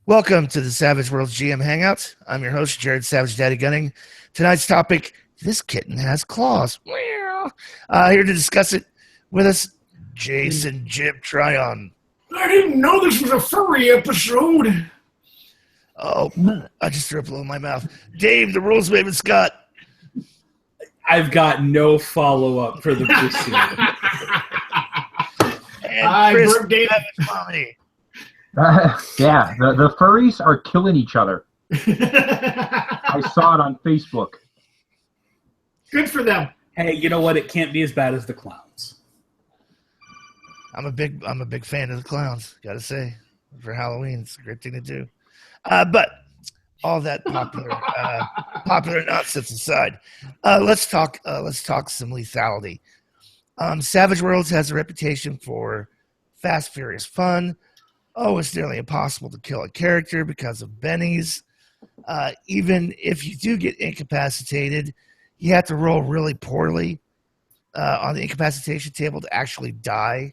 Welcome to the Savage Worlds GM Hangout. I'm your host, Jared Savage Daddy Gunning. Tonight's topic, this kitten has claws. Here to discuss it with us, Jason Jim Tryon. I didn't know this was a furry episode. Oh, I just threw up a little in my mouth. Dave, the rules Maven Scott. I've got no follow-up for the pursuit. And Chris Mommy. The furries are killing each other. I saw it on Facebook. Good for them. Hey, you know what? It can't be as bad as the clowns. I'm a big fan of the clowns, gotta say. For Halloween, it's a great thing to do. But all that popular nonsense aside, let's talk some lethality. Savage Worlds has a reputation for fast, furious fun. Oh, it's nearly impossible to kill a character because of bennies. Even if you do get incapacitated, you have to roll really poorly on the incapacitation table to actually die.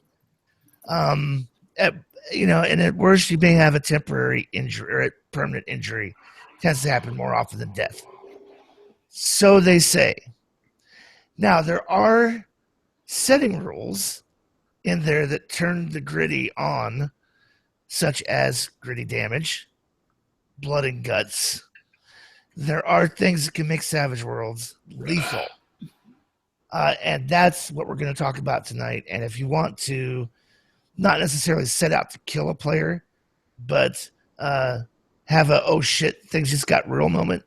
And at worst, you may have a temporary injury or a permanent injury. It tends to happen more often than death. So they say. Now, there are setting rules in there that turn the gritty on, such as gritty damage, blood and guts. There are things that can make Savage Worlds lethal. And that's what we're going to talk about tonight. And if you want to not necessarily set out to kill a player, but have a, oh shit, things just got real moment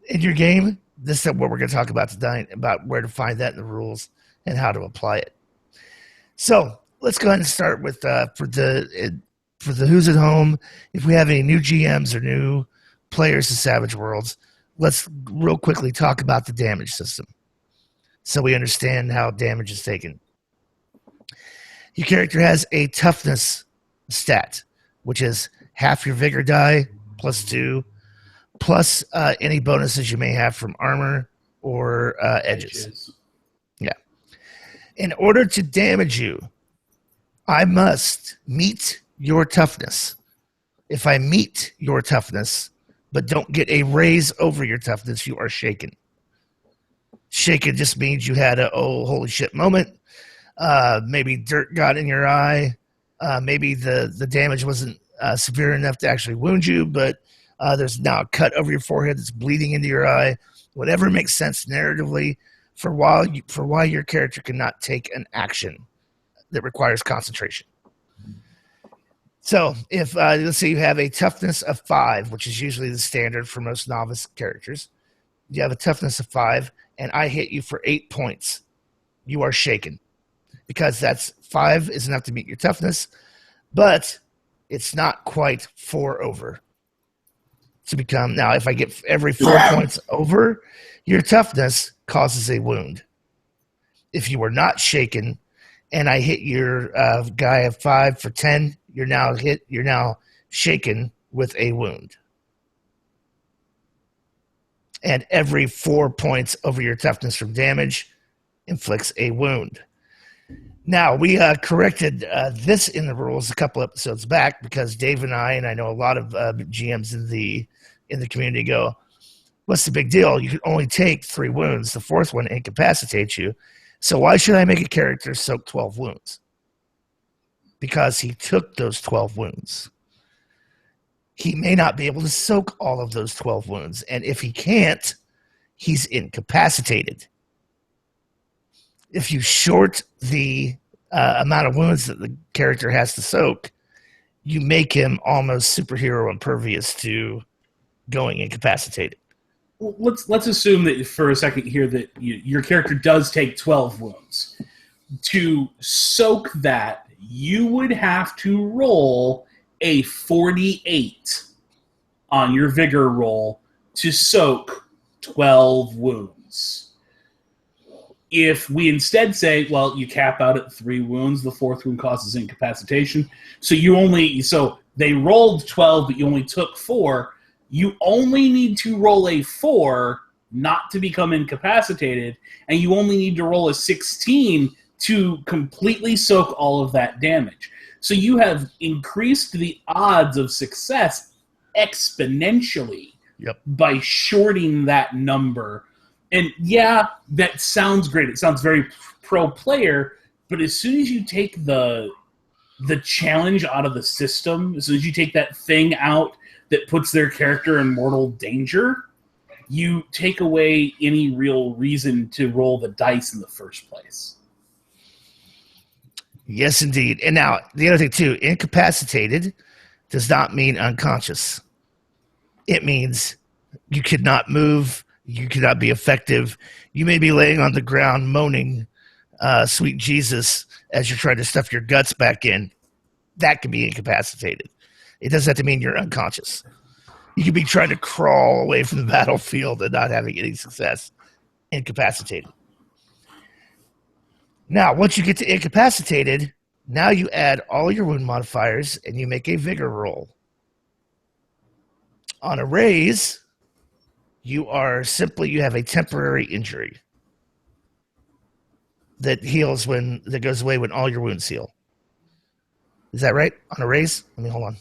in your game, this is what we're going to talk about tonight, about where to find that in the rules and how to apply it. So let's go ahead and start with for the who's at home. If we have any new GMs or new players to Savage Worlds, let's real quickly talk about the damage system so we understand how damage is taken. Your character has a toughness stat, which is half your vigor die plus 2, plus any bonuses you may have from armor or edges. Yeah. In order to damage you, I must meet your toughness. If I meet your toughness, but don't get a raise over your toughness, you are shaken. Shaken just means you had a, oh, holy shit moment. Maybe dirt got in your eye. Maybe the damage wasn't severe enough to actually wound you, but there's now a cut over your forehead that's bleeding into your eye. Whatever makes sense narratively for why your character cannot take an action that requires concentration. So if let's say you have a toughness of 5, which is usually the standard for most novice characters, you have a toughness of 5, and I hit you for 8 points, you are shaken. Because that's 5 is enough to meet your toughness, but it's not quite 4 over to become. Now, if I get every 4 points over, your toughness causes a wound. If you were not shaken, and I hit your guy of 5 for 10, you're now shaken with a wound. And every 4 points over your toughness from damage inflicts a wound. Now, we corrected this in the rules a couple episodes back because Dave and I know a lot of GMs in the community go, what's the big deal? You can only take 3 wounds. The 4th one incapacitates you. So why should I make a character soak 12 wounds? Because he took those 12 wounds. He may not be able to soak all of those 12 wounds. And if he can't, he's incapacitated. If you short the amount of wounds that the character has to soak, you make him almost superhero impervious to going incapacitated. Well, let's assume that for a second here that your character does take 12 wounds. To soak that, you would have to roll a 48 on your vigor roll to soak 12 wounds. If we instead say, well, you cap out at 3 wounds, the 4th wound causes incapacitation. So they rolled 12, but you only took 4. You only need to roll a 4 not to become incapacitated, and you only need to roll a 16 to completely soak all of that damage. So you have increased the odds of success exponentially Yep. by shorting that number. And yeah, that sounds great. It sounds very pro player, but as soon as you take the challenge out of the system, as soon as you take that thing out that puts their character in mortal danger, you take away any real reason to roll the dice in the first place. Yes, indeed. And now, the other thing, too, incapacitated does not mean unconscious. It means you could not move, you could not be effective. You may be laying on the ground moaning, sweet Jesus, as you're trying to stuff your guts back in. That could be incapacitated. It doesn't have to mean you're unconscious. You could be trying to crawl away from the battlefield and not having any success. Incapacitated. Now, once you get to incapacitated, now you add all your wound modifiers and you make a vigor roll. On a raise, you have a temporary injury that goes away when all your wounds heal. Is that right? On a raise? Let me hold on.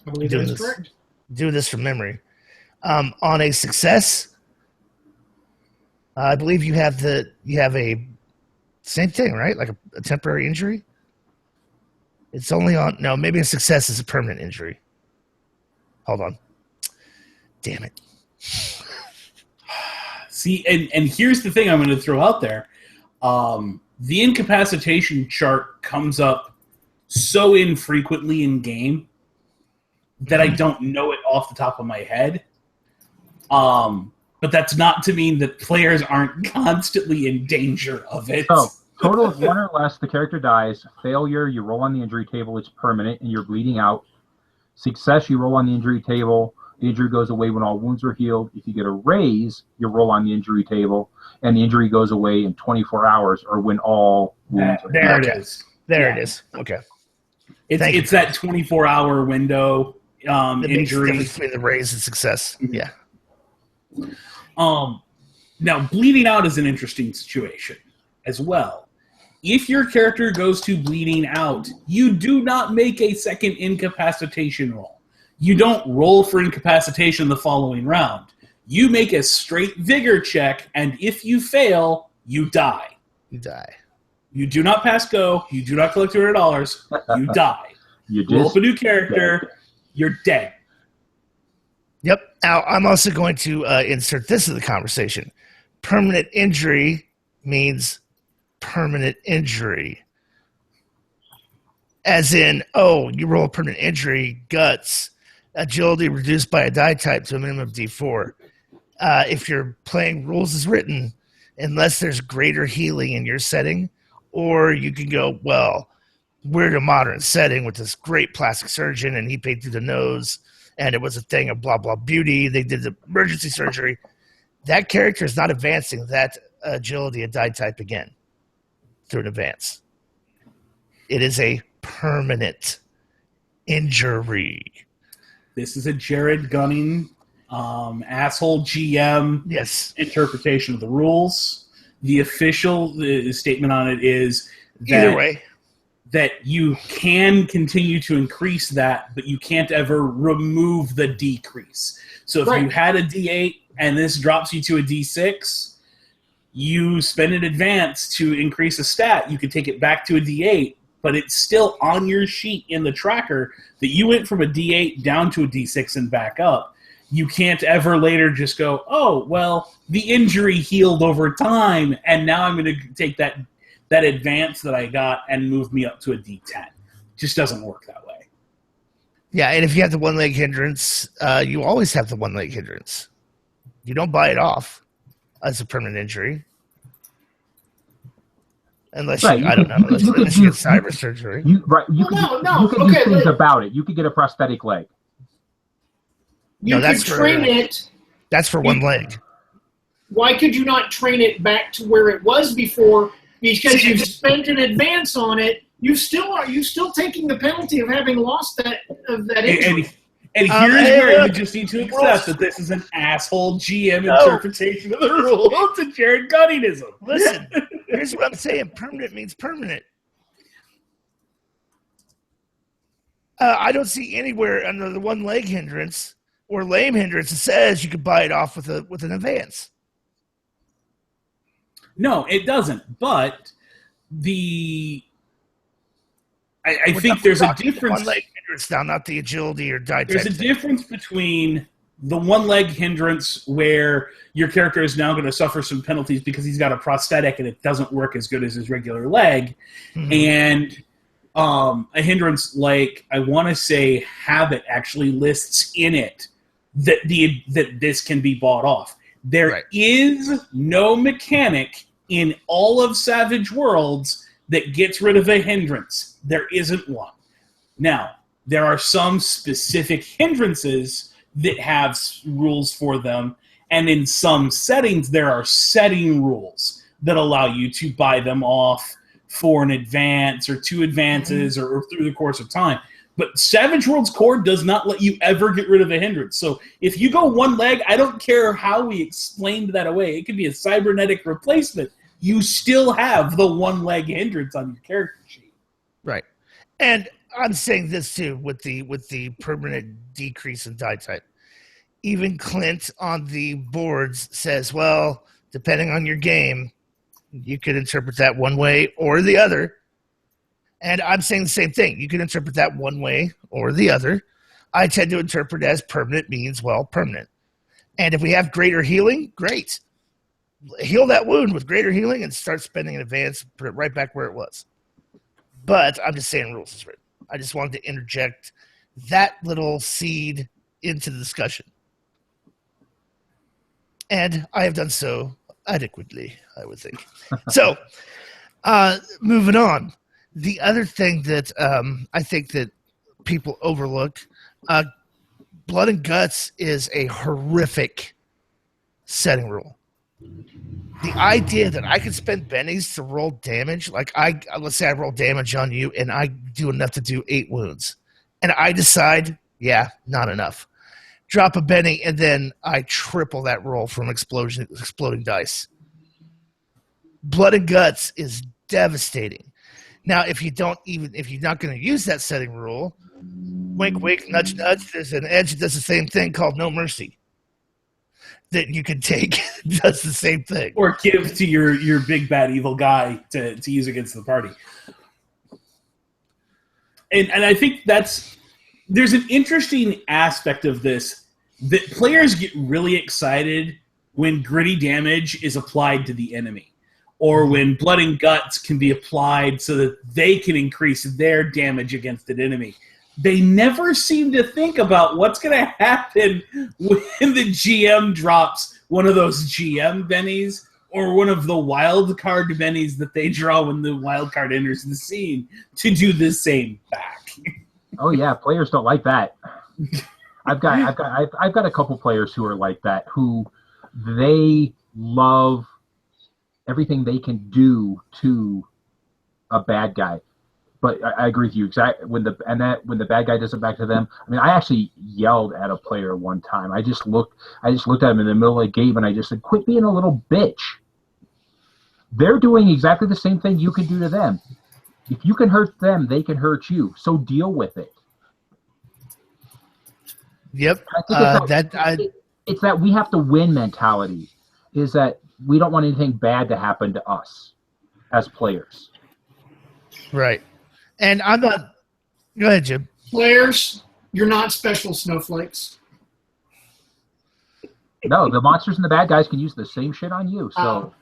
I believe that's correct. Doing this from memory. On a success, I believe you have a same thing, right? Like a temporary injury. It's only maybe a success is a permanent injury. Hold on. Damn it. See, and here's the thing I'm going to throw out there. The incapacitation chart comes up so infrequently in game that I don't know it off the top of my head. But that's not to mean that players aren't constantly in danger of it. So, total of 1 or less, the character dies. Failure, you roll on the injury table, it's permanent, and you're bleeding out. Success, you roll on the injury table. The injury goes away when all wounds are healed. If you get a raise, you roll on the injury table, and the injury goes away in 24 hours or when all wounds are healed. There it is. There it is. Okay. It's that 24-hour window injury. Between the raise and success. Yeah. Now, bleeding out is an interesting situation as well. If your character goes to bleeding out, you do not make a second incapacitation roll. You don't roll for incapacitation the following round. You make a straight vigor check, and if you fail, you die. You die. You do not pass go. You do not collect $200. You die. You roll up a new character. You're dead. Yep. Now, I'm also going to insert this in the conversation. Permanent injury means permanent injury. As in, you roll a permanent injury, guts, agility reduced by a die type to a minimum of D4. If you're playing rules as written, unless there's greater healing in your setting, or you can go, well, we're in a modern setting with this great plastic surgeon, and he paid through the nose, and it was a thing of blah, blah, beauty. They did the emergency surgery. That character is not advancing that agility and die type again through an advance. It is a permanent injury. This is a Jared Gunning asshole GM interpretation of the rules. The official statement on it is that, either way, that you can continue to increase that, but you can't ever remove the decrease. So if you had a D8 and this drops you to a D6, you spend an advance to increase a stat. You could take it back to a D8, but it's still on your sheet in the tracker that you went from a D8 down to a D6 and back up. You can't ever later just go, oh, well, the injury healed over time, and now I'm going to take that advance that I got and move me up to a D10. Just doesn't work that way. Yeah, and if you have the one-leg hindrance, you always have the one-leg hindrance. You don't buy it off as a permanent injury. Unless you, I don't know, unless you get cyber surgery. You can do things about it. You could get a prosthetic leg. You could train it. That's for one leg. Why could you not train it back to where it was before? Because you've spent an advance on it. Are you still taking the penalty of having lost that injury? And here's where you just need to accept that this is an asshole GM interpretation of the rule. It's a Jared Gunningism. Listen, here's what I'm saying. Permanent means permanent. I don't see anywhere under the one leg hindrance or lame hindrance that says you could buy it off with an advance. No, it doesn't. But I think there's a difference. One leg hindrance now, not the agility or die. There's a difference between the one leg hindrance where your character is now going to suffer some penalties because he's got a prosthetic and it doesn't work as good as his regular leg, and a hindrance like, I want to say, Habit actually lists in it that this can be bought off. There is no mechanic in all of Savage Worlds that gets rid of a hindrance. There isn't one. Now, there are some specific hindrances that have rules for them, and in some settings there are setting rules that allow you to buy them off for an advance or two advances or through the course of time. But Savage Worlds core does not let you ever get rid of a hindrance. So if you go one leg, I don't care how we explained that away. It could be a cybernetic replacement. You still have the one leg hindrance on your character sheet. Right. And I'm saying this too with the permanent decrease in die type. Even Clint on the boards says, well, depending on your game, you could interpret that one way or the other. And I'm saying the same thing. You can interpret that one way or the other. I tend to interpret as permanent means, well, permanent. And if we have greater healing, great. Heal that wound with greater healing and start spending in advance, put it right back where it was. But I'm just saying rules is written. I just wanted to interject that little seed into the discussion. And I have done so adequately, I would think. So, moving on. The other thing that I think that people overlook, Blood and Guts is a horrific setting rule. The idea that I could spend bennies to roll damage, like let's say I roll damage on you and I do enough to do 8 wounds, and I decide, yeah, not enough. Drop a benny, and then I triple that roll from exploding dice. Blood and Guts is devastating. Now, if you're not going to use that setting rule, wink, wink, nudge, nudge, there's an edge that does the same thing called No Mercy that you can take. Does the same thing. Or give to your big, bad, evil guy to use against the party. And I think there's an interesting aspect of this that players get really excited when gritty damage is applied to the enemy, or when Blood and Guts can be applied so that they can increase their damage against an enemy. They never seem to think about what's going to happen when the GM drops one of those GM bennies or one of the wild card bennies that they draw when the wild card enters the scene to do the same back. Oh yeah, players don't like that. I've got a couple players who are like that, who they love everything they can do to a bad guy. But I agree with you. Exactly when the bad guy does it back to them. I mean, I actually yelled at a player one time. I just looked at him in the middle of the game and I just said, "Quit being a little bitch." They're doing exactly the same thing you can do to them. If you can hurt them, they can hurt you. So deal with it. Yep. It's that we have to win mentality. Is that we don't want anything bad to happen to us as players. Right. And I'm not. Go ahead, Jim. Players, you're not special snowflakes. No, the monsters and the bad guys can use the same shit on you. So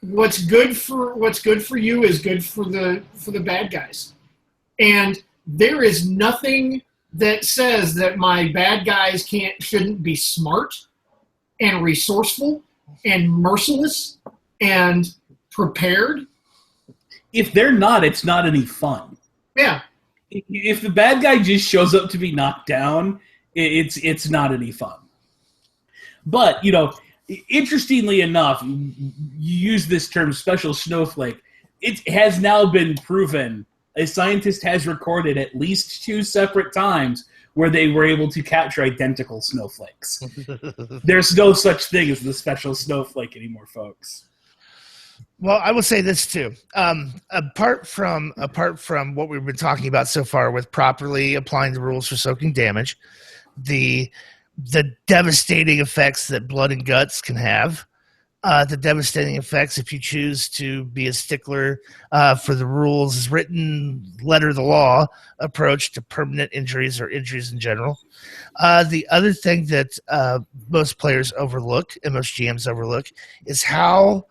what's good for you is good for the bad guys. And there is nothing that says that my bad guys shouldn't be smart and resourceful and merciless and prepared. If they're not, it's not any fun. Yeah. If the bad guy just shows up to be knocked down, it's not any fun. But, interestingly enough, you use this term special snowflake. It has now been proven. A scientist has recorded at least 2 separate times where they were able to capture identical snowflakes. There's no such thing as the special snowflake anymore, folks. Well, I will say this too. Apart from what we've been talking about so far with properly applying the rules for soaking damage, the devastating effects that blood and guts can have, the devastating effects if you choose to be a stickler for the rules as written, letter of the law approach to permanent injuries or injuries in general. The other thing that most players overlook and most GMs overlook is how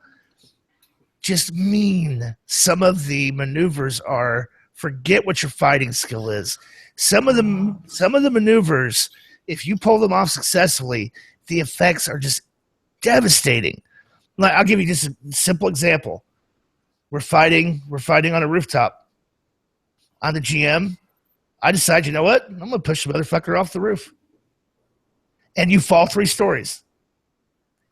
just mean some of the maneuvers are. Forget what your fighting skill is. Some of the maneuvers, if you pull them off successfully, the effects are just devastating. Like, I'll give you just a simple example. We're fighting on a rooftop. I'm the GM. I decide, you know what? I'm gonna push the motherfucker off the roof. And you fall 3 stories.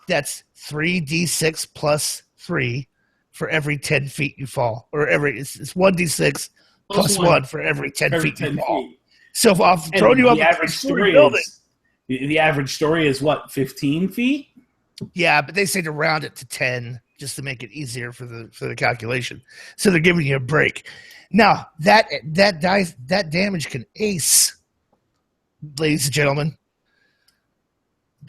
That's 3d6 plus 3 for every 10 feet you fall. Or it's 1d6 plus 1 for every 10 feet you fall. So if I've thrown you off the average story building. The average story is what, 15 feet? Yeah, but they say to round it to 10 just to make it easier for the calculation. So they're giving you a break. Now, that damage can ace, ladies and gentlemen.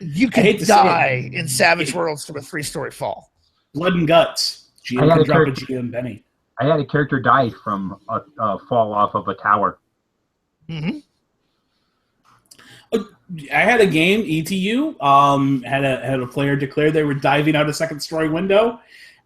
You can die in Savage Worlds from a 3-story fall. Blood and guts. GM can drop a GM Benny. I had a character die from a fall off of a tower. Mm-hmm. I had a game, ETU, had a player declare they were diving out a 2nd-story window,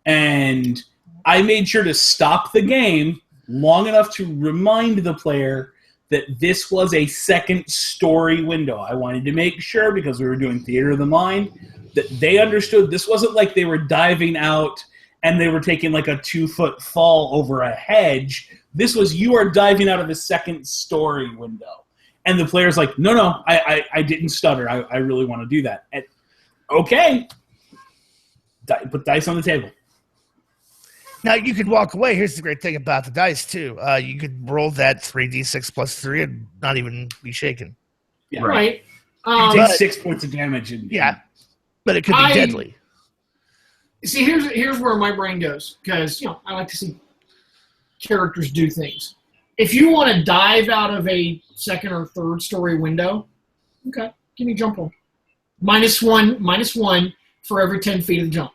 and I made sure to stop the game long enough to remind the player that this was a 2nd-story window. I wanted to make sure, because we were doing theater of the mind, that they understood this wasn't like they were diving out and they were taking like a 2-foot fall over a hedge. This was, you are diving out of a 2nd-story window. And the player's like, no, I didn't stutter. I really want to do that. And, okay. Put dice on the table. Now, you could walk away. Here's the great thing about the dice, too. You could roll that 3d6 plus 3 and not even be shaken. Yeah. Right. You take 6 points of damage. But it could be deadly. See, here's where my brain goes, because I like to see characters do things. If you want to dive out of a 2nd or 3rd story window, okay, give me jump roll. -1 for every 10 feet of jump.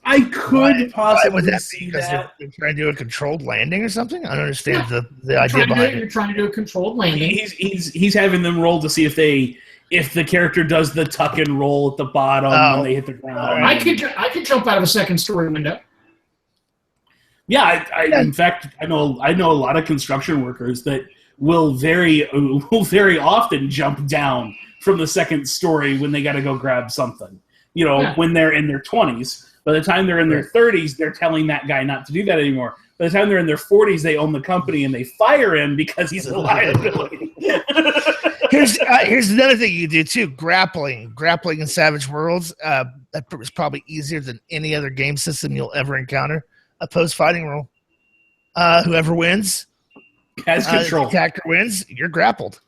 I could possibly see because that. they're trying to do a controlled landing or something? I don't understand the idea behind it. You're trying to do a controlled landing. He's having them roll to see if the character does the tuck and roll at the bottom when they hit the ground. I could jump out of a 2nd-story window. Yeah, in fact, I know a lot of construction workers that will very often jump down from the 2nd story when they got to go grab something. When they're in their 20s. By the time they're in their 30s, they're telling that guy not to do that anymore. By the time they're in their 40s, they own the company and they fire him because he's a liability. Here's another thing you can do too: grappling in Savage Worlds. That is probably easier than any other game system you'll ever encounter. A post-fighting rule. Whoever wins has control. The attacker wins. You're grappled.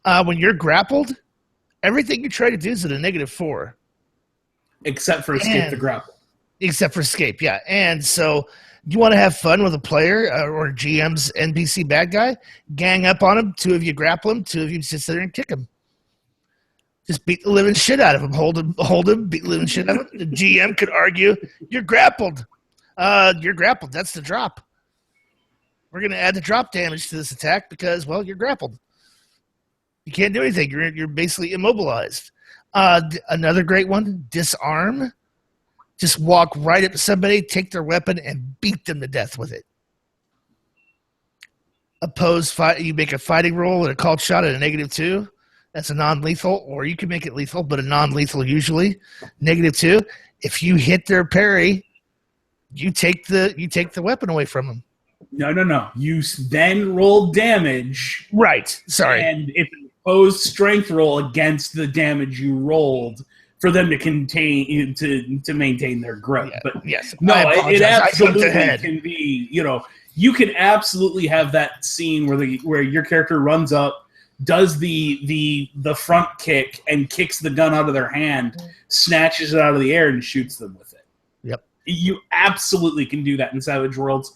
When you're grappled, everything you try to do is at a -4, except for escape the grapple. Except for escape, yeah. And so you want to have fun with a player or GM's NPC bad guy, gang up on him, 2 of you grapple him, 2 of you sit there and kick him. Just beat the living shit out of him. Hold him, beat the living shit out of him. The GM could argue, you're grappled. You're grappled. That's the drop. We're going to add the drop damage to this attack because, well, you're grappled. You can't do anything. You're basically immobilized. Another great one, disarm. Just walk right up to somebody, take their weapon, and beat them to death with it. Opposed fight, you make a fighting roll and a called shot at a -2. That's a non-lethal, or you can make it lethal, but a non-lethal usually. -2. If you hit their parry, you take the weapon away from them. No. You then roll damage. Right. Sorry. And it's an opposed strength roll against the damage you rolled for them to maintain their grip. Yeah, but yes, no, it absolutely can be. You can absolutely have that scene where your character runs up, does the front kick and kicks the gun out of their hand, snatches it out of the air, and shoots them with it. Yep. You absolutely can do that in Savage Worlds.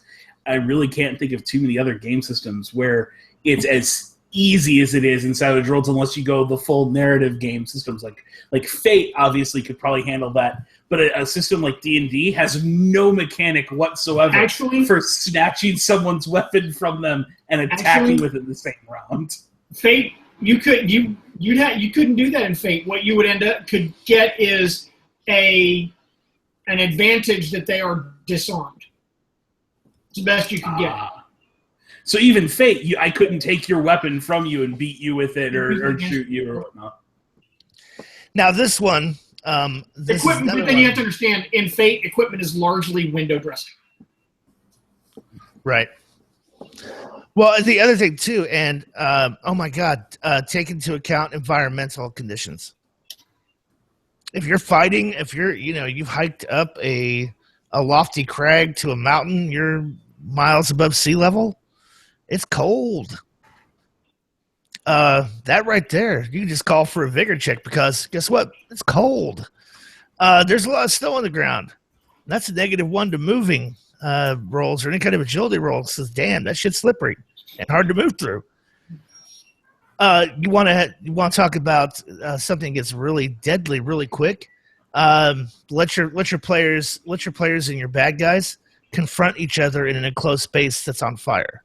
I really can't think of too many other game systems where it's as easy as it is in Savage Worlds, unless you go the full narrative game systems. Like Fate obviously could probably handle that, but a system like D&D has no mechanic whatsoever for snatching someone's weapon from them and attacking with it in the same round. Fate, you couldn't do that in Fate. What you would could get is an advantage that they are disarmed. It's the best you could get. So even Fate, I couldn't take your weapon from you and beat you with it or shoot you or whatnot. Now this one, equipment. But then you have to understand, in Fate, equipment is largely window dressing. Right. Well, the other thing too, and oh my God, take into account environmental conditions. If you're fighting, you've hiked up a lofty crag to a mountain, you're miles above sea level. It's cold. That right there, you can just call for a vigor check because guess what? It's cold. There's a lot of snow on the ground. That's a -1 to moving rolls or any kind of agility roll. Says, damn, that shit's slippery and hard to move through. You want to talk about something that gets really deadly really quick. Let your players and your bad guys confront each other in an enclosed space that's on fire.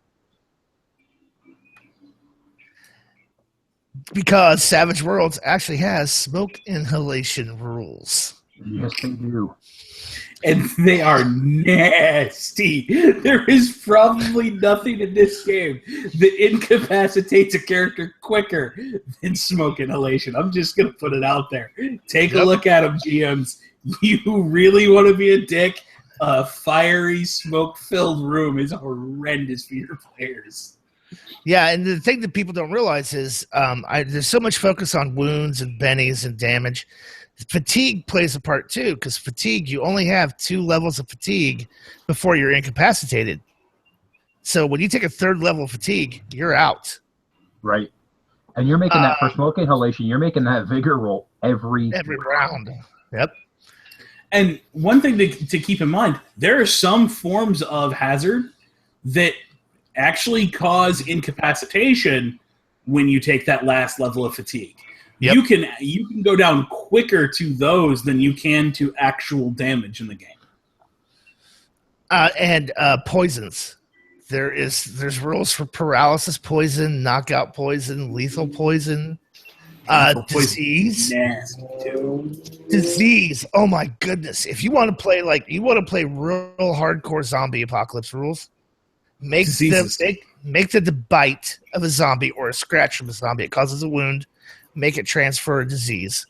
Because Savage Worlds actually has smoke inhalation rules. Yes, they do. And they are nasty. There is probably nothing in this game that incapacitates a character quicker than smoke inhalation. I'm just going to put it out there. Take a look at them, GMs. You really want to be a dick? A fiery, smoke-filled room is horrendous for your players. Yeah, and the thing that people don't realize is there's so much focus on wounds and bennies and damage. Fatigue plays a part too, because fatigue, you only have 2 levels of fatigue before you're incapacitated. So when you take a 3rd level of fatigue, you're out. Right. And you're making that for smoke inhalation, you're making that vigor roll every round. Yep. And one thing to keep in mind, there are some forms of hazard that actually cause incapacitation when you take that last level of fatigue. Yep. You can go down quicker to those than you can to actual damage in the game. And poisons. There's rules for paralysis poison, knockout poison, lethal poison, disease. Nasty too. Disease. Oh my goodness! If you want to play real hardcore zombie apocalypse rules, make the bite of a zombie or a scratch from a zombie. It causes a wound. Make it transfer a disease.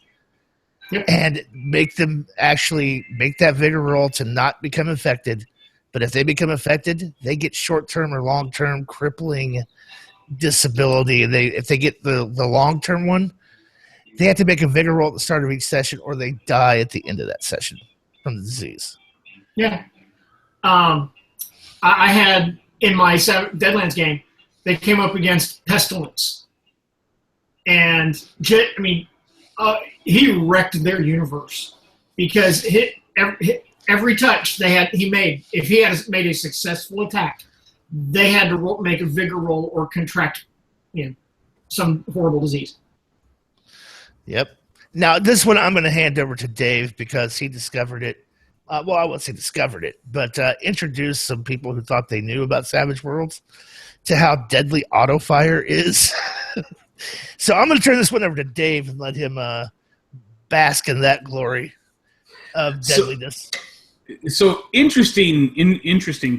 Yep. And make them actually make that vigor roll to not become infected. But if they become infected, they get short-term or long-term crippling disability. And if they get the long-term one, they have to make a vigor roll at the start of each session, or they die at the end of that session from the disease. Yeah. I had in my Deadlands game, they came up against Pestilence. And he wrecked their universe because every touch he made, if he had made a successful attack, they had to make a vigor roll or contract, some horrible disease. Yep. Now this one I'm going to hand over to Dave because he discovered it. Well, I won't say discovered it, but introduced some people who thought they knew about Savage Worlds to how deadly auto fire is. So I'm going to turn this one over to Dave and let him bask in that glory of deadliness. So interesting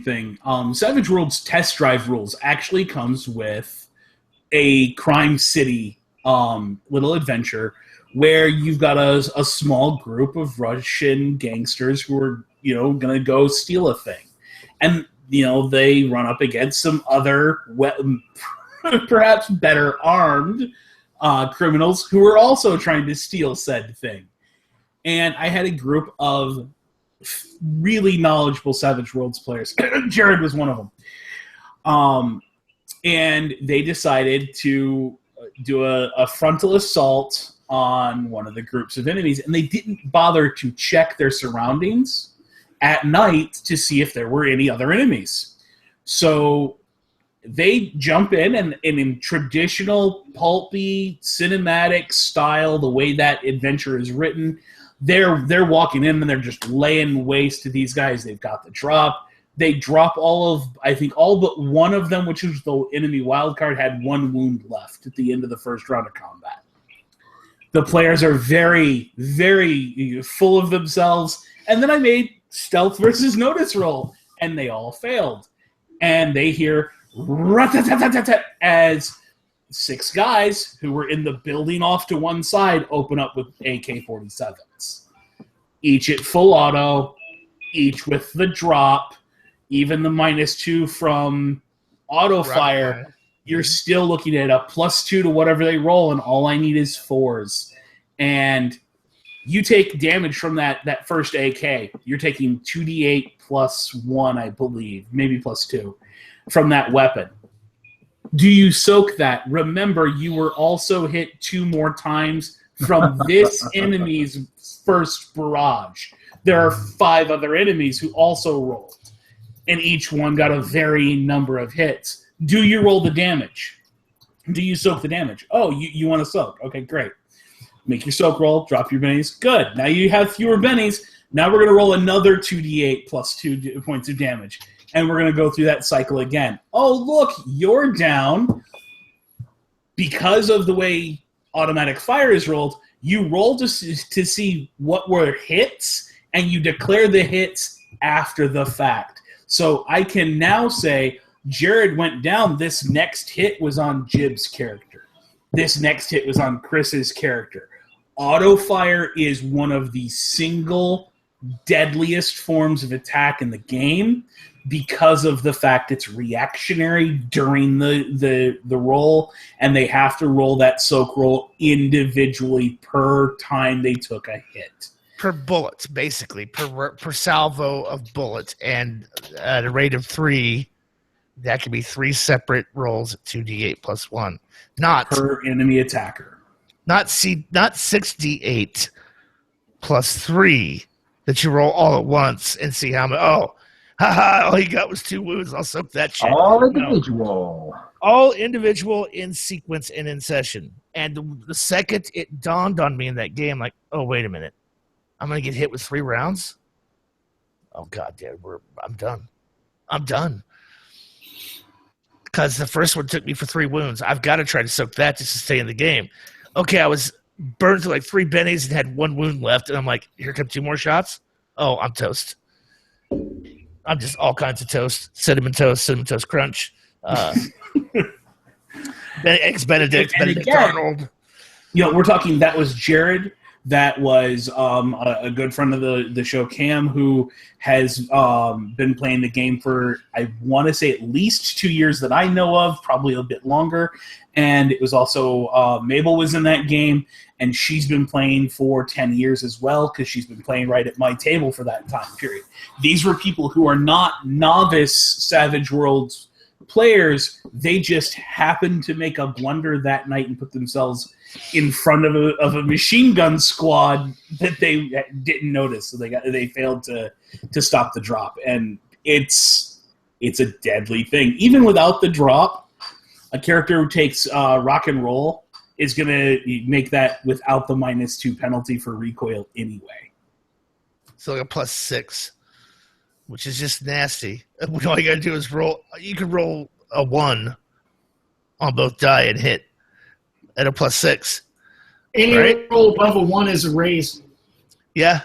thing. Savage Worlds test drive rules actually comes with a crime city little adventure where you've got a small group of Russian gangsters who are going to go steal a thing, and they run up against some other perhaps better armed criminals who are also trying to steal said thing. And I had a group of really knowledgeable Savage Worlds players. Jared was one of them. And they decided to do a frontal assault on one of the groups of enemies, and they didn't bother to check their surroundings at night to see if there were any other enemies. So they jump in, and in traditional pulpy cinematic style, the way that adventure is written, they're walking in and they're just laying waste to these guys. They've got the drop. They drop all but one of them, which was the enemy wildcard, had one wound left at the end of the first round of combat. The players are very, very full of themselves. And then I made stealth versus notice roll, and they all failed. And they hear as 6 guys who were in the building off to one side open up with AK-47s. Each at full auto, each with the drop, even the -2 from auto fire. You're still looking at a +2 to whatever they roll, and all I need is 4s. And you take damage from that first AK. You're taking 2d8 +1, I believe, maybe +2 from that weapon. Do you soak that? Remember, you were also hit 2 more times from this enemy's first barrage. There are 5 other enemies who also rolled, and each one got a varying number of hits. Do you roll the damage? Do you soak the damage? Oh, you want to soak. Okay, great. Make your soak roll, drop your bennies. Good. Now you have fewer bennies. Now we're going to roll another 2d8 +2 points of damage. And we're going to go through that cycle again. Oh, look, you're down. Because of the way automatic fire is rolled, you roll to see what were hits, and you declare the hits after the fact. So I can now say, Jared went down. This next hit was on Jib's character. This next hit was on Chris's character. Auto fire is one of the single deadliest forms of attack in the game because of the fact it's reactionary during the roll, and they have to roll that soak roll individually per time they took a hit. Per bullet, basically, per salvo of bullet, and at a rate of 3, that could be 3 separate rolls at 2d8 +1. Not per enemy attacker. Not 6d8 +3 that you roll all at once and see how much. Oh, haha! All you got was 2 wounds. I'll soak that shit. All individual. No. All individual in sequence and in session. And the second it dawned on me in that game, like, oh, wait a minute, I'm gonna get hit with 3 rounds. Oh God, dude, I'm done. I'm done. Because the first one took me for 3 wounds. I've got to try to soak that just to stay in the game. Okay, I was burned to like 3 bennies and had 1 wound left, and I'm like, here come 2 more shots. Oh, I'm toast. I'm just all kinds of toast. Cinnamon toast crunch. Eggs Benedict, Benedict Arnold. You know, we're talking, that was Jared. That was a good friend of the show, Cam, who has been playing the game for, I want to say, at least 2 years that I know of, probably a bit longer. And it was also, Mabel was in that game, and she's been playing for 10 years as well, because she's been playing right at my table for that time period. These were people who are not novice Savage Worlds players. They just happened to make a blunder that night and put themselves in front of a machine gun squad that they didn't notice, so they failed to stop the drop. And it's a deadly thing. Even without the drop, a character who takes rock and roll is going to make that without the -2 penalty for recoil anyway. So like a +6, which is just nasty. All you got to do is roll. You can roll a 1 on both die and hit at a +6. Any roll above a 1 is a raise. Yeah,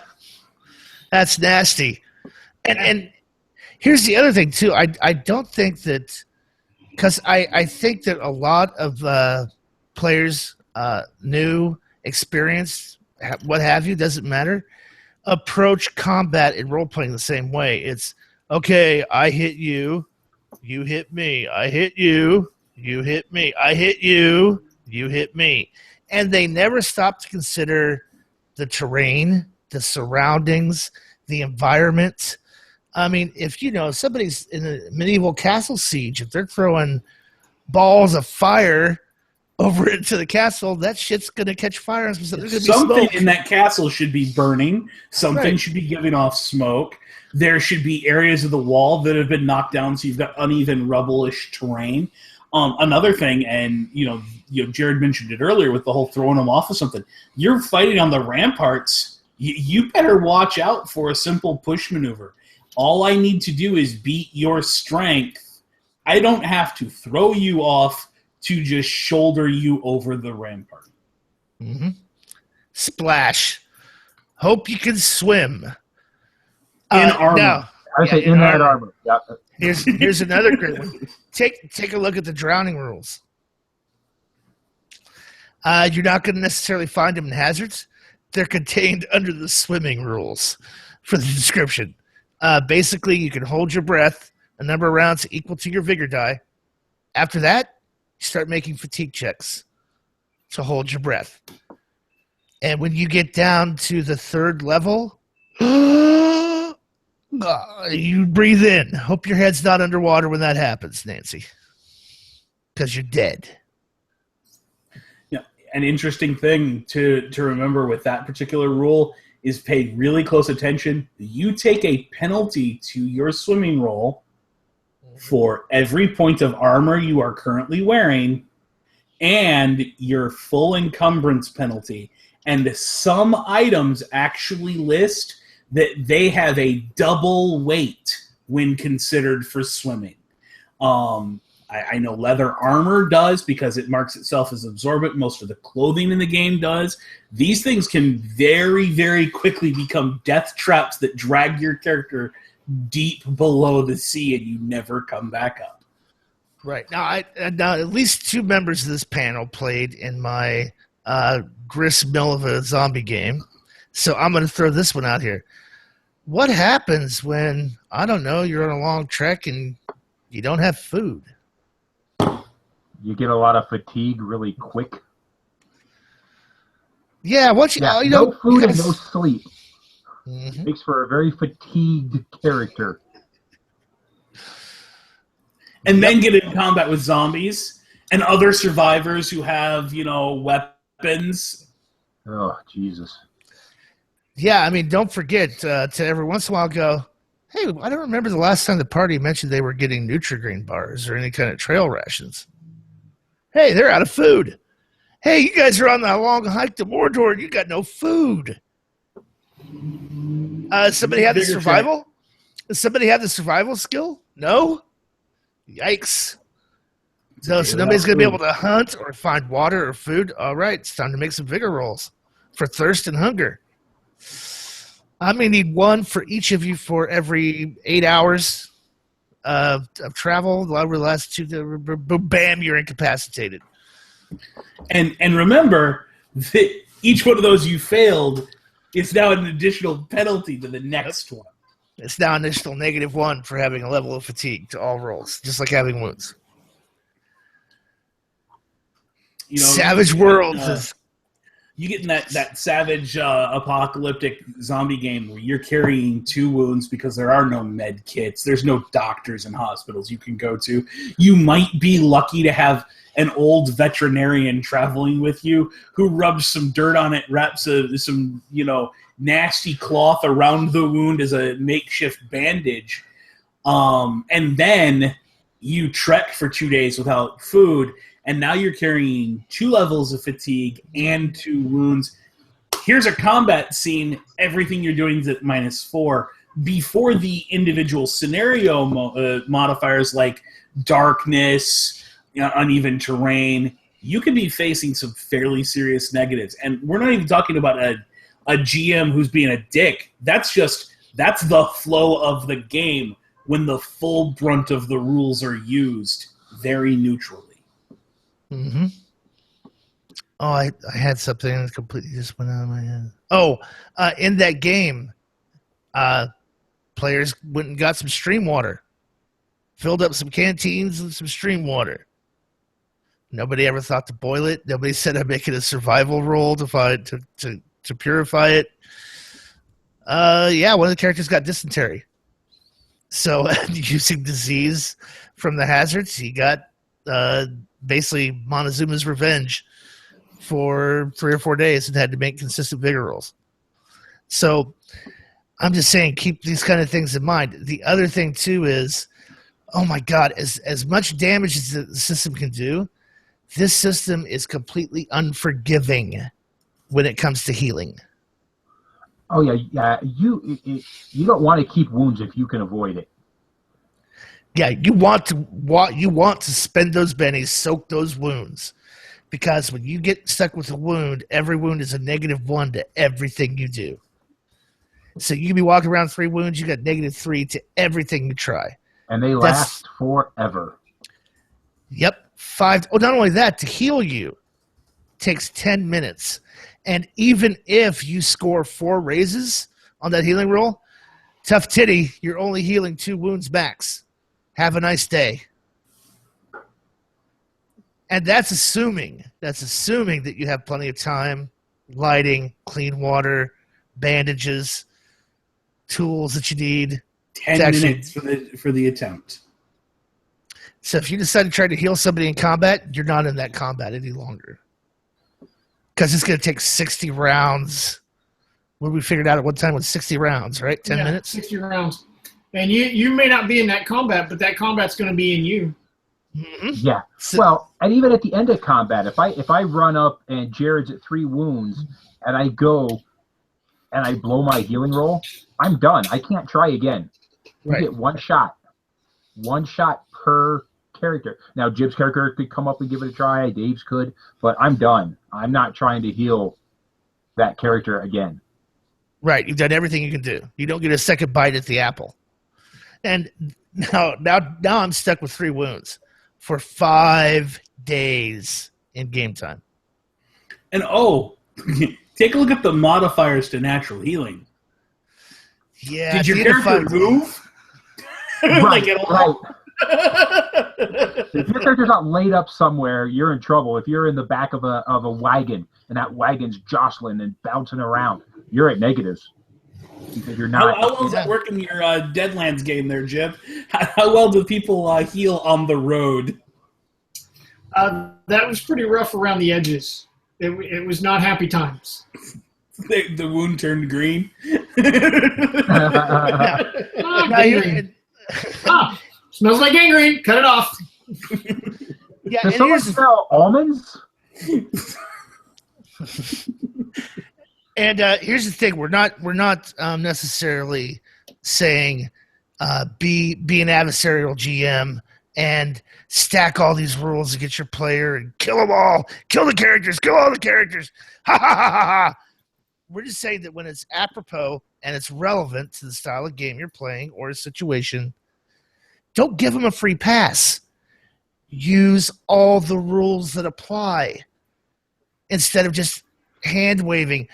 that's nasty. And here's the other thing too. I don't think that, because I think that a lot of players, new, experienced, what have you, doesn't matter, approach combat and role playing the same way. It's okay. I hit you, you hit me. I hit you, you hit me. I hit you, you hit me. And they never stop to consider the terrain, the surroundings, the environment. I mean, if somebody's in a medieval castle siege, if they're throwing balls of fire over into the castle, that shit's going to catch fire. There's going to be Something smoke. in that castle should be burning. Something Right. should be giving off smoke. There should be areas of the wall that have been knocked down, so you've got uneven rubble-ish terrain. Another thing, and Jared mentioned it earlier with the whole throwing them off of something. You're fighting on the ramparts. You better watch out for a simple push maneuver. All I need to do is beat your strength. I don't have to throw you off to just shoulder you over the rampart. Mm-hmm. Splash. Hope you can swim. In armor. Now, I say in that armor. Yeah. here's another great one. Take a look at the drowning rules. You're not going to necessarily find them in hazards. They're contained under the swimming rules for the description. Basically, you can hold your breath a number of rounds equal to your vigor die. After that, you start making fatigue checks to hold your breath. And when you get down to the third level, you breathe in. Hope your head's not underwater when that happens, Nancy, because you're dead. Yeah, an interesting thing to remember with that particular rule is pay really close attention. You take a penalty to your swimming roll for every point of armor you are currently wearing and your full encumbrance penalty. And some items actually list that they have a double weight when considered for swimming. I know leather armor does because it marks itself as absorbent. Most of the clothing in the game does. These things can very, very quickly become death traps that drag your character deep below the sea and you never come back up. Right. Now, at least two members of this panel played in my grist mill of a zombie game. So I'm going to throw this one out here. What happens when, I don't know, you're on a long trek and you don't have food? You get a lot of fatigue really quick. Yeah, once no food and no sleep. Mm-hmm. Makes for a very fatigued character. And then get in combat with zombies and other survivors who have, weapons. Oh, Jesus. Yeah, I mean, don't forget to every once in a while go, hey, I don't remember the last time the party mentioned they were getting Nutri-Grain bars or any kind of trail rations. Hey, they're out of food. Hey, you guys are on that long hike to Mordor and you got no food. Somebody have the survival? Does somebody have the survival skill? No? Yikes. So nobody's going to be able to hunt or find water or food. All right, it's time to make some vigor rolls for thirst and hunger. I'm going to need one for each of you for every 8 hours of travel. Over the last two, bam, you're incapacitated. And remember that each one of those you failed is now an additional penalty to the next one. It's now an additional -1 for having a level of fatigue to all rolls, just like having wounds. Savage Worlds is... You get in that savage apocalyptic zombie game where you're carrying 2 wounds because there are no med kits. There's no doctors and hospitals you can go to. You might be lucky to have an old veterinarian traveling with you who rubs some dirt on it, wraps some nasty cloth around the wound as a makeshift bandage. And then you trek for 2 days without food. And now you're carrying 2 levels of fatigue and 2 wounds. Here's a combat scene. Everything you're doing is at -4. Before the individual scenario modifiers like darkness, uneven terrain, you could be facing some fairly serious negatives. And we're not even talking about a GM who's being a dick. That's the flow of the game when the full brunt of the rules are used very neutrally. Mm-hmm. Oh, I had something that completely just went out of my head. Oh, in that game, players went and got some stream water, filled up some canteens and some stream water. Nobody ever thought to boil it. Nobody said I'd make it a survival roll to purify it. One of the characters got dysentery. So using disease from the hazards, he got basically Montezuma's revenge for 3 or 4 days and had to make consistent vigor rolls. So I'm just saying, keep these kind of things in mind. The other thing too is, oh my God, as much damage as the system can do, this system is completely unforgiving when it comes to healing. Oh yeah. You don't want to keep wounds if you can avoid it. Yeah, you want to spend those bennies, soak those wounds, because when you get stuck with a wound, every wound is a -1 to everything you do. So you can be walking around 3 wounds, you got -3 to everything you try. And they last forever. Yep. 5. Oh, not only that, to heal you takes 10 minutes. And even if you score 4 raises on that healing roll, tough titty, you're only healing 2 wounds max. Have a nice day. And that's assuming that you have plenty of time, lighting, clean water, bandages, tools that you need. 10 minutes for the attempt. So if you decide to try to heal somebody in combat, you're not in that combat any longer. Because it's going to take 60 rounds. What we figured out at one time was 60 rounds, right? 10 minutes? 60 rounds. And you may not be in that combat, but that combat's going to be in you. Mm-hmm. Yeah. Well, and even at the end of combat, if I run up and Jared's at 3 wounds and I go and I blow my healing roll, I'm done. I can't try again. Right. You get 1 shot. 1 shot per character. Now, Jib's character could come up and give it a try. Dave's could. But I'm done. I'm not trying to heal that character again. Right. You've done everything you can do. You don't get a second bite at the apple. And now I'm stuck with 3 wounds for 5 days in game time. And take a look at the modifiers to natural healing. Yeah. Did your character move? Right, right. If your character's not laid up somewhere, you're in trouble. If you're in the back of a wagon and that wagon's jostling and bouncing around, you're at negatives. Because you're not. How well does that work in your Deadlands game there, Jib? How well do people heal on the road? That was pretty rough around the edges. It was not happy times. The wound turned green. Smells like gangrene. Cut it off. Yeah, does someone smell almonds? And here's the thing: we're not necessarily saying be an adversarial GM and stack all these rules against your player and kill them all, kill the characters, kill all the characters. Ha ha ha ha ha. We're just saying that when it's apropos and it's relevant to the style of game you're playing or a situation, don't give them a free pass. Use all the rules that apply instead of just hand waving.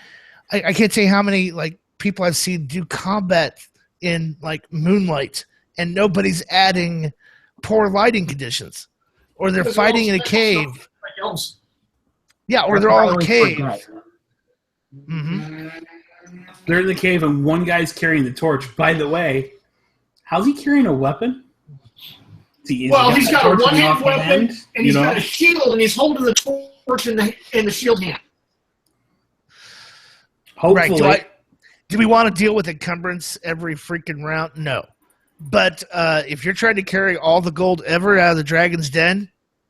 I can't tell you how many people I've seen do combat in Moonlight, and nobody's adding poor lighting conditions, or they're fighting in a cave. Yeah, or they're all in a cave. Mm-hmm. They're in the cave, and one guy's carrying the torch. By the way, how's he carrying a weapon? He's got a one-hand weapon, and he's got a shield, and he's holding the torch in the shield hand. Hopefully. Right. Do we want to deal with encumbrance every freaking round? No. But if you're trying to carry all the gold ever out of the Dragon's Den,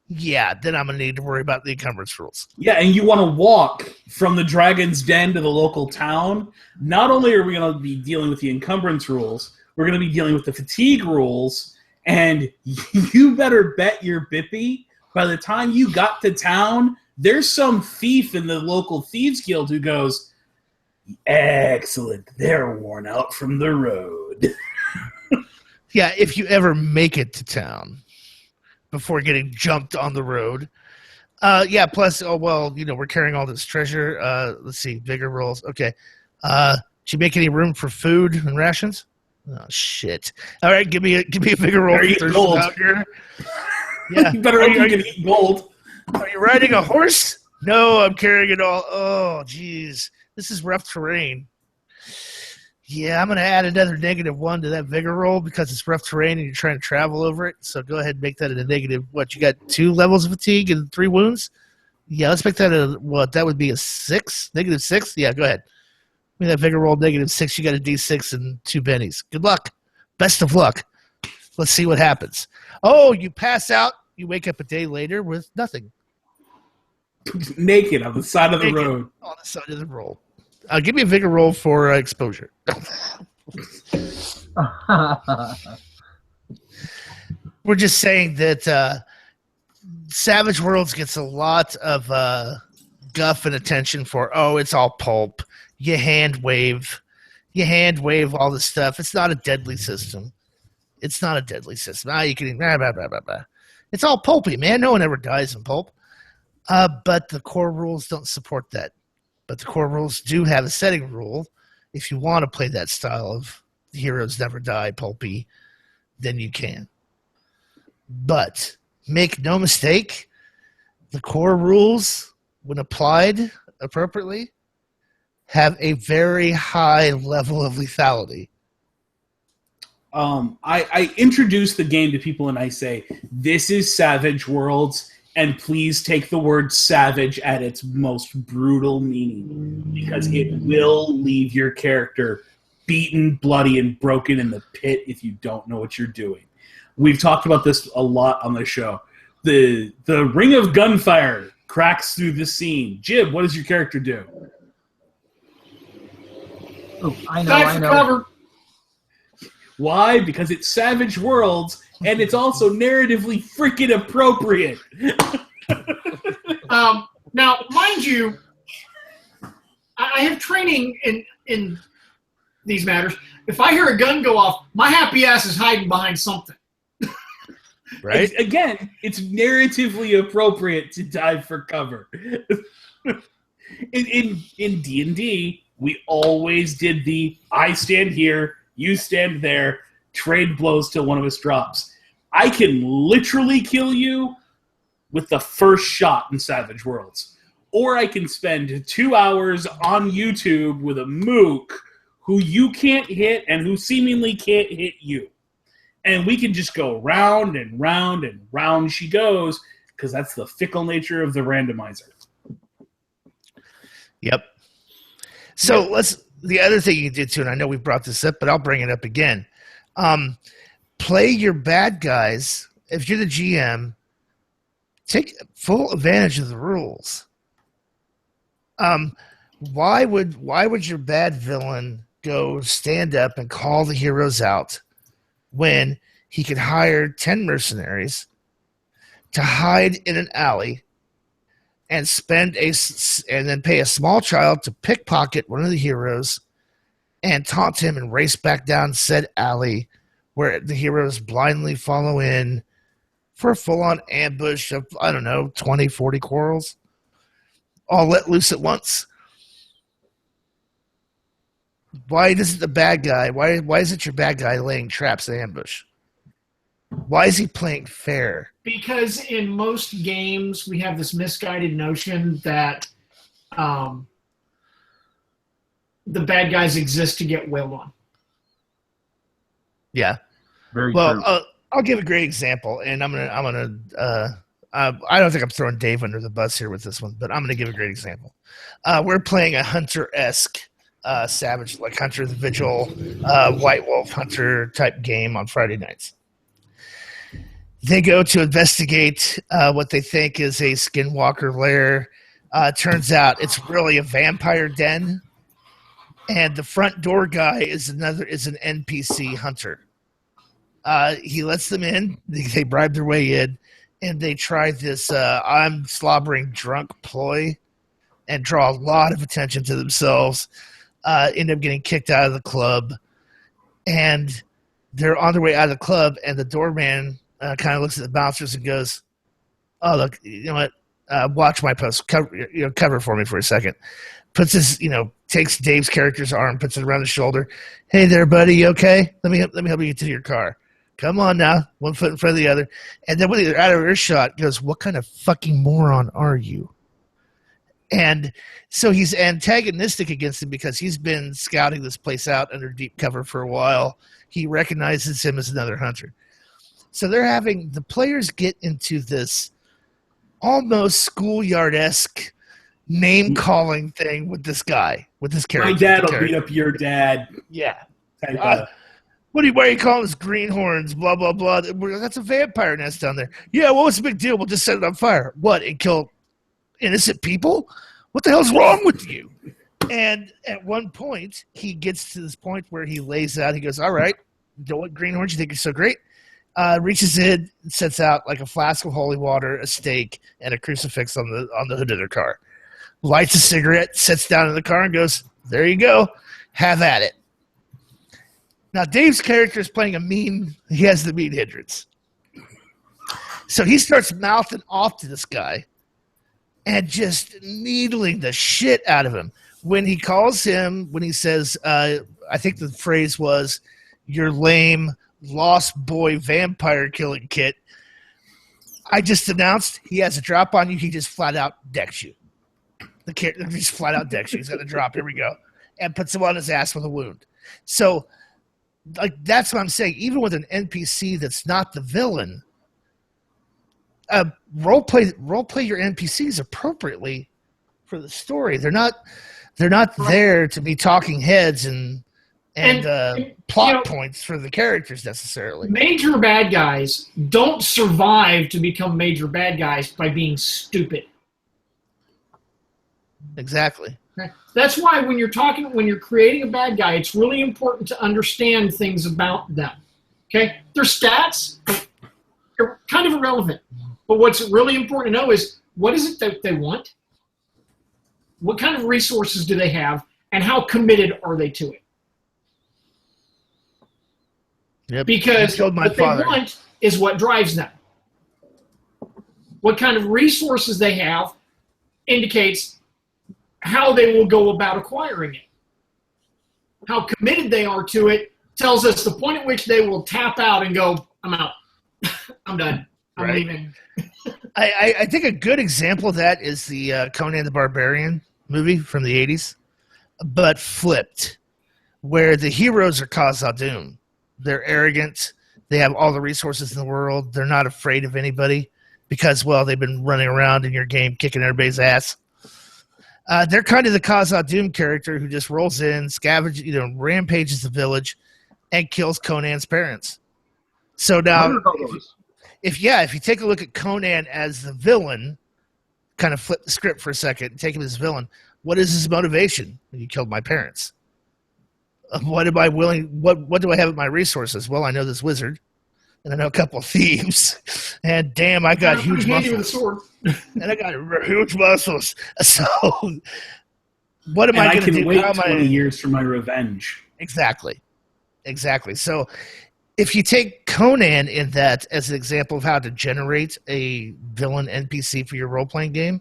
yeah, then I'm going to need to worry about the encumbrance rules. Yeah, and you want to walk from the Dragon's Den to the local town. Not only are we going to be dealing with the encumbrance rules, we're going to be dealing with the fatigue rules, and you better bet your bippy by the time you got to town, there's some thief in the local Thieves Guild who goes, excellent, they're worn out from the road. Yeah, if you ever make it to town before getting jumped on the road. Yeah, plus, we're carrying all this treasure. Let's see, vigor rolls. Okay. Did you make any room for food and rations? Oh, shit. All right, give me a vigor roll. Are you gold? Out here. Yeah. You better hope you can eat gold. Are you riding a horse? No, I'm carrying it all. Oh, jeez. This is rough terrain. Yeah, I'm going to add another -1 to that vigor roll because it's rough terrain and you're trying to travel over it. So go ahead and make that a negative. What, you got 2 levels of fatigue and 3 wounds? Yeah, let's make that that would be a 6? -6? Yeah, go ahead. Make that vigor roll -6. You got a D6 and 2 bennies. Good luck. Best of luck. Let's see what happens. Oh, you pass out. You wake up a day later with nothing. Naked on the side of the Naked road. on the side of the roll. Give me a vigor roll for exposure. We're just saying that Savage Worlds gets a lot of guff and attention for, it's all pulp. You hand wave all this stuff. It's not a deadly system. You can blah, blah, blah, blah, blah. It's all pulpy, man. No one ever dies in pulp. But the core rules don't support that. But the core rules do have a setting rule. If you want to play that style of the heroes never die pulpy, then you can. But make no mistake, the core rules, when applied appropriately, have a very high level of lethality. I introduce the game to people and I say, this is Savage Worlds, and please take the word savage at its most brutal meaning, because it will leave your character beaten, bloody, and broken in the pit if you don't know what you're doing. We've talked about this a lot on the show. The ring of gunfire cracks through the scene. Jib, what does your character do? Oh, I know. Dive for cover. Why? Because it's Savage Worlds, and it's also narratively freaking appropriate. Now, mind you, I have training in these matters. If I hear a gun go off, my happy ass is hiding behind something. Right? Again, it's narratively appropriate to dive for cover. In D&D, we always did the I stand here, you stand there, trade blows till one of us drops. I can literally kill you with the first shot in Savage Worlds. Or I can spend 2 hours on YouTube with a mook who you can't hit and who seemingly can't hit you. And we can just go round and round and round she goes, because that's the fickle nature of the randomizer. Yep. So the other thing you did too, and I know we brought this up, but I'll bring it up again. Play your bad guys. If you're the GM, take full advantage of the rules. Why would your bad villain go stand up and call the heroes out when he could hire 10 mercenaries to hide in an alley and then pay a small child to pickpocket one of the heroes and taunt him and race back down said alley where the heroes blindly follow in for a full-on ambush of, 20, 40 quarrels, all let loose at once? Why isn't the bad guy? Why isn't your bad guy laying traps in ambush? Why is he playing fair? Because in most games, we have this misguided notion that the bad guys exist to get wailed on. Yeah. Very true. I'll give a great example, and I'm gonna. I don't think I'm throwing Dave under the bus here with this one, but I'm gonna give a great example. We're playing a hunter-esque savage, like Hunter the Vigil, White Wolf Hunter type game on Friday nights. They go to investigate what they think is a skinwalker lair. Turns out it's really a vampire den, and the front door guy is an NPC hunter. He lets them in. They bribe their way in, and they try this I'm slobbering drunk ploy and draw a lot of attention to themselves. End up getting kicked out of the club, and they're on their way out of the club, and the doorman kind of looks at the bouncers and goes, "Oh, look, you know what? Watch my post. Cover for me for a second." Puts his, takes Dave's character's arm, puts it around his shoulder. "Hey there, buddy. You okay? Let me help you get to your car. Come on now." One foot in front of the other, and then when they're out of earshot, goes, "What kind of fucking moron are you?" And so he's antagonistic against him because he's been scouting this place out under deep cover for a while. He recognizes him as another hunter. So they're having the players get into this almost schoolyard-esque name-calling thing with this guy, with this character. My dad will beat up your dad. Yeah. Type Why are you calling us greenhorns? Blah, blah, blah. That's a vampire nest down there. Yeah, well, what's the big deal? We'll just set it on fire. What, and kill innocent people? What the hell's wrong with you? And at one point, he gets to this point where he lays out. He goes, all right, what greenhorns you think you're so great? Reaches in, sets out like a flask of holy water, a steak, and a crucifix on the hood of their car. Lights a cigarette, sits down in the car, and goes, there you go. Have at it. Now, Dave's character is playing a mean. He has the mean hindrance. So he starts mouthing off to this guy and just needling the shit out of him. When he calls him, when he says, I think the phrase was, "You're lame, lost boy vampire killing kit," I just announced he has a drop on you. He just flat out decks you. The character just flat out decks you. He's got a drop. Here we go. And puts him on his ass with a wound. So, like, that's what I'm saying. Even with an NPC that's not the villain, role play your NPCs appropriately for the story. They're not there to be talking heads and plot points for the characters necessarily. Major bad guys don't survive to become major bad guys by being stupid. Exactly. Okay? That's why when you're creating a bad guy, it's really important to understand things about them. Okay? Their stats are kind of irrelevant. But what's really important to know is, what is it that they want? What kind of resources do they have? And how committed are they to it? Yep. Because what they want is what drives them. What kind of resources they have indicates how they will go about acquiring it. How committed they are to it tells us the point at which they will tap out and go, I'm out. I'm done. I'm leaving. I think a good example of that is the Conan the Barbarian movie from the 80s, but flipped, where the heroes are Khazad-dûm. They're arrogant. They have all the resources in the world. They're not afraid of anybody because, well, they've been running around in your game kicking everybody's ass. They're kind of the Khazad-dûm character who just rolls in, rampages the village, and kills Conan's parents. So now, if you take a look at Conan as the villain, kind of flip the script for a second and take him as a villain, what is his motivation? You killed my parents. What am I willing? What do I have at my resources? Well, I know this wizard, and I know a couple of thieves, and damn, I got huge muscles. With a sword. And I got huge muscles. So, what am I going to do? I can wait 20 years for my revenge. Exactly. So, if you take Conan in that as an example of how to generate a villain NPC for your role-playing game,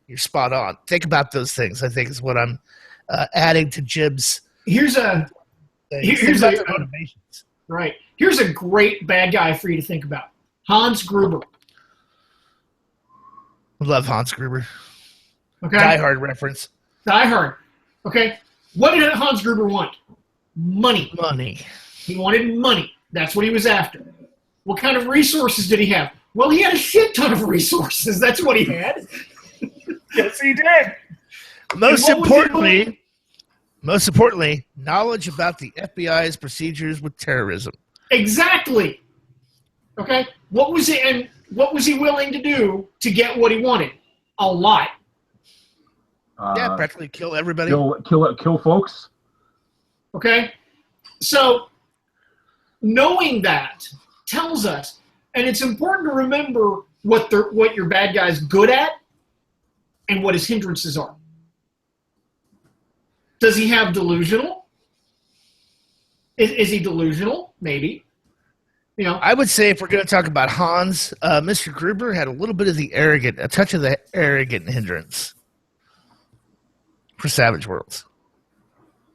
you're spot on. Think about those things, I think, is what I'm adding to Jib's. Here's a motivations. Right. Here's a great bad guy for you to think about. Hans Gruber. Love Hans Gruber. Okay. Die Hard reference. Die Hard. Okay. What did Hans Gruber want? Money. He wanted money. That's what he was after. What kind of resources did he have? Well, he had a shit ton of resources. That's what he had. Yes, he did. Most importantly, knowledge about the FBI's procedures with terrorism. Exactly. Okay. What was he willing to do to get what he wanted? A lot. Practically kill everybody. Kill folks. Okay. So, knowing that tells us, and it's important to remember what your bad guy's good at and what his hindrances are. Does he have delusional? Is he delusional? Maybe. I would say if we're going to talk about Hans, Mr. Gruber had a touch of the arrogant hindrance for Savage Worlds.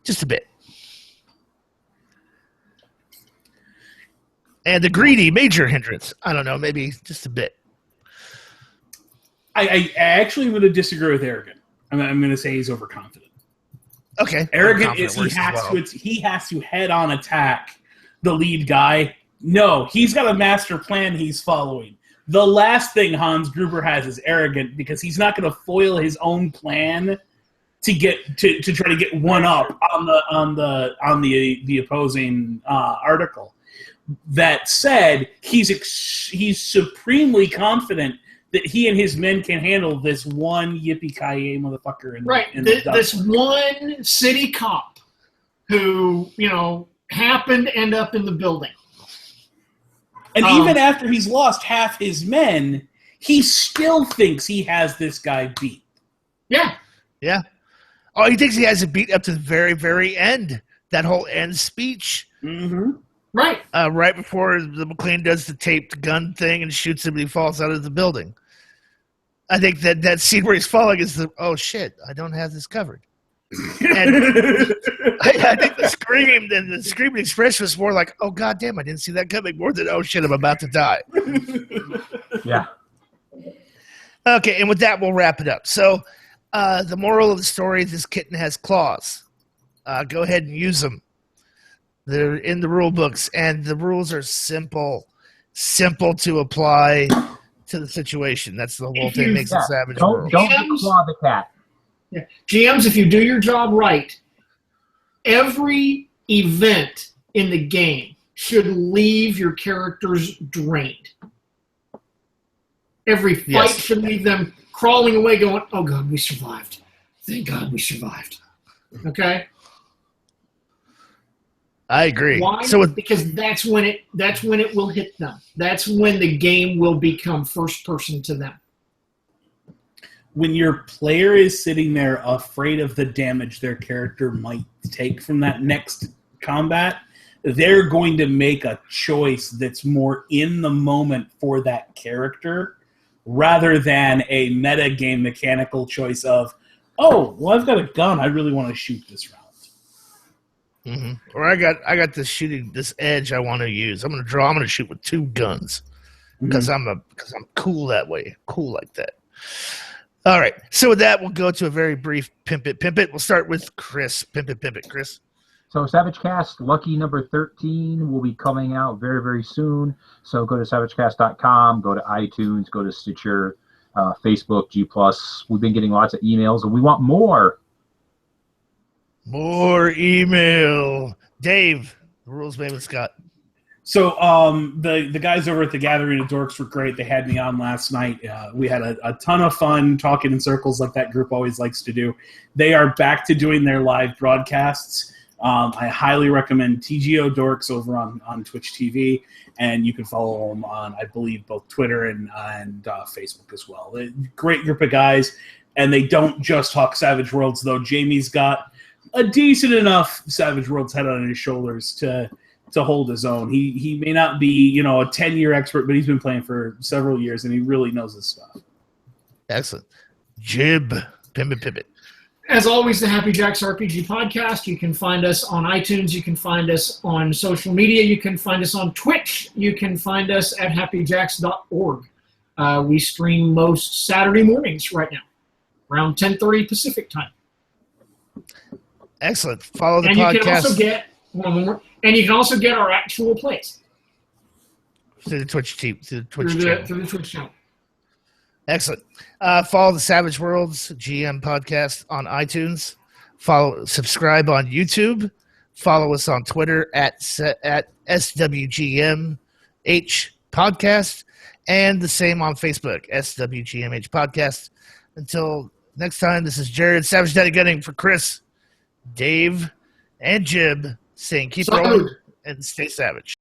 Just a bit. And the greedy major hindrance. I don't know, maybe just a bit. I actually would disagree with arrogant. I'm going to say he's overconfident. Okay. Arrogant is he has to head on attack the lead guy. No, he's got a master plan he's following. The last thing Hans Gruber has is arrogant because he's not going to foil his own plan to get to try to get one up on the opposing article. That said, he's supremely confident that he and his men can handle this one yippee-ki-yay motherfucker. This one city cop who, happened to end up in the building. And even after he's lost half his men, he still thinks he has this guy beat. Yeah. Yeah. Oh, he thinks he has it beat up to the very, very end. That whole end speech. Mm-hmm. Right. Right before the McLean does the taped gun thing and shoots him and he falls out of the building. I think that scene where he's falling is oh shit, I don't have this covered. And I think the screaming expression was more like, oh goddamn, I didn't see that coming, more than oh shit, I'm about to die. Yeah. Okay, and with that we'll wrap it up. So the moral of the story is this kitten has claws. Go ahead and use them. They're in the rule books, and the rules are simple to apply to the situation. That's the whole thing makes it savage world. Don't claw the cat. Yeah. GMs, if you do your job right, every event in the game should leave your characters drained. Every fight should leave them crawling away going, oh God, we survived. Thank God we survived. Okay? I agree. Why? Because that's when it will hit them. That's when the game will become first person to them. When your player is sitting there afraid of the damage their character might take from that next combat, they're going to make a choice that's more in the moment for that character rather than a metagame mechanical choice of, oh, well, I've got a gun. I really want to shoot this round. Mm-hmm. Or I got this edge I want to use. I'm going to shoot with two guns because I'm cool that way, cool like that. All right. So with that, we'll go to a very brief Pimp It. We'll start with Chris. Pimp It, Chris. So Savage Cast, lucky number 13, will be coming out very, very soon. So go to savagecast.com, go to iTunes, go to Stitcher, Facebook, G+. We've been getting lots of emails, and we want more. More email. Dave, the rules made with Scott. So the guys over at the Gathering of Dorks were great. They had me on last night. We had a ton of fun talking in circles like that group always likes to do. They are back to doing their live broadcasts. I highly recommend TGO Dorks over on Twitch TV, and you can follow them on, I believe, both Twitter and Facebook as well. Great group of guys, and they don't just talk Savage Worlds, though. Jamie's got a decent enough Savage Worlds head on his shoulders to hold his own. He may not be, a 10-year expert, but he's been playing for several years, and he really knows his stuff. Excellent. Jib. Pimp It. As always, the Happy Jacks RPG podcast. You can find us on iTunes. You can find us on social media. You can find us on Twitch. You can find us at happyjacks.org. We stream most Saturday mornings right now, around 10:30 Pacific time. Excellent. Follow the podcast. You can also get one more. And you can also get our actual plays through the Twitch channel. Through the Twitch channel. Excellent. Follow the Savage Worlds GM podcast on iTunes. Subscribe on YouTube. Follow us on Twitter at SWGMH podcast, and the same on Facebook, SWGMH podcast. Until next time, this is Jared, Savage Daddy Gunning for Chris, Dave, and Jib, saying keep rolling and stay savage.